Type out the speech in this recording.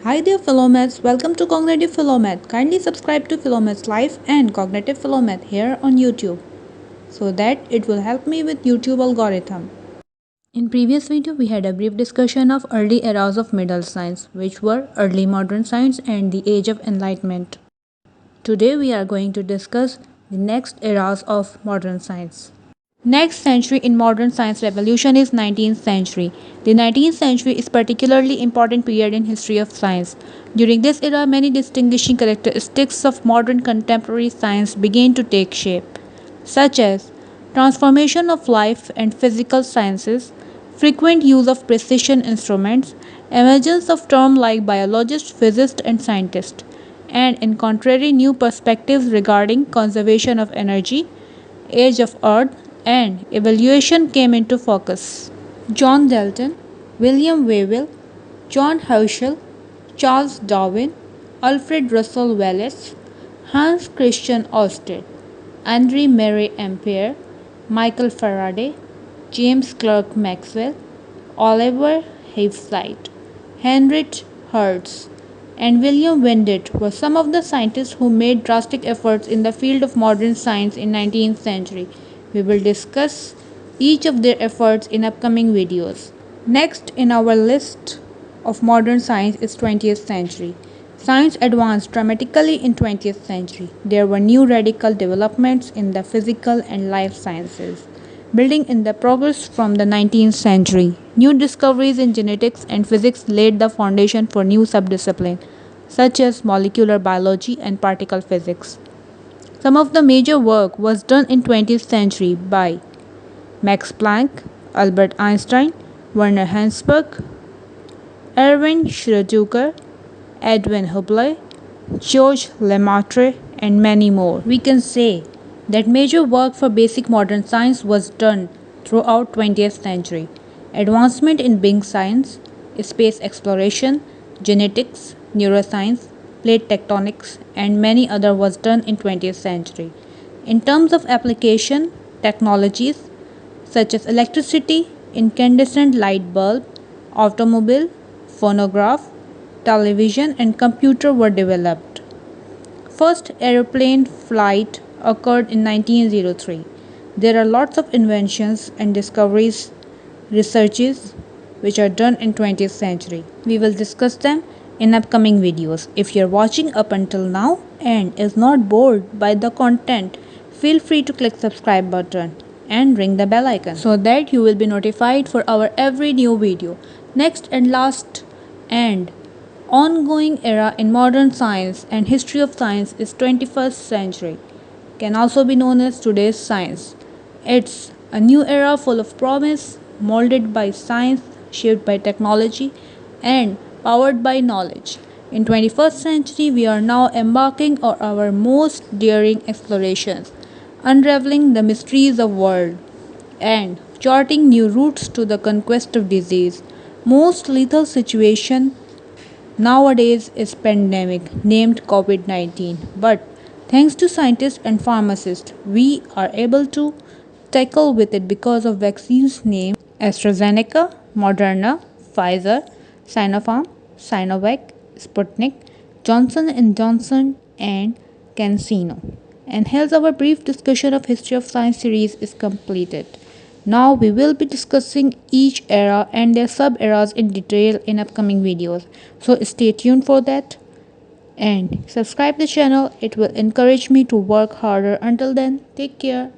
Hi there Philomaths, welcome to Cognitive Philomath. Kindly subscribe to Philomath's Life and Cognitive Philomath here on YouTube so that it will help me with YouTube algorithm. In previous video we had a brief discussion of early eras of middle science which were early modern science and the age of enlightenment. Today we are going to discuss the next eras of modern science. Next century in modern science revolution is 19th century. The 19th century is particularly important period in history of science. During this era, many distinguishing characteristics of modern contemporary science began to take shape, such as transformation of life and physical sciences, frequent use of precision instruments, emergence of terms like biologist, physicist, and scientist, and in contrary new perspectives regarding conservation of energy, age of earth, and evaluation came into focus. John Dalton, William Whewell, John Herschel, Charles Darwin, Alfred Russel Wallace, Hans Christian Ørsted, Henri Marie Ampere, Michael Faraday, James Clerk Maxwell, Oliver Heaviside, Heinrich Hertz, and William Windett were some of the scientists who made drastic efforts in the field of modern science in 19th century. We will discuss each of their efforts in upcoming videos. Next in our list of modern science is 20th century. Science advanced dramatically in 20th century. There were new radical developments in the physical and life sciences, building in the progress from the 19th century. New discoveries in genetics and physics laid the foundation for new subdisciplines such as molecular biology and particle physics. Some of the major work was done in 20th century by Max Planck, Albert Einstein, Werner Heisenberg, Erwin Schrödinger, Edwin Hubble, Georges Lemaitre, and many more. We can say that major work for basic modern science was done throughout 20th century. Advancement in being science, space exploration, genetics, neuroscience, plate tectonics, and many other was done in 20th century. In terms of application, technologies such as electricity, incandescent light bulb, automobile, phonograph, television, and computer were developed. First aeroplane flight occurred in 1903. There are lots of inventions and discoveries, researches which are done in 20th century. We will discuss them in upcoming videos. If you are watching up until now and is not bored by the content, feel free to click subscribe button and ring the bell icon so that you will be notified for our every new video. Next and last and ongoing era in modern science and history of science is 21st century, can also be known as today's science. It's a new era full of promise, molded by science, shaped by technology, and powered by knowledge. In 21st century, we are now embarking on our most daring explorations, unraveling the mysteries of world and charting new routes to the conquest of disease. Most lethal situation nowadays is pandemic named COVID-19, but thanks to scientists and pharmacists, we are able to tackle with it because of vaccines named AstraZeneca, Moderna, Pfizer, Sinopharm, Sinovac, Sputnik, Johnson & Johnson, and CanSino. And here's our brief discussion of History of Science series is completed. Now we will be discussing each era and their sub-eras in detail in upcoming videos. So stay tuned for that and subscribe the channel. It will encourage me to work harder. Until then, take care.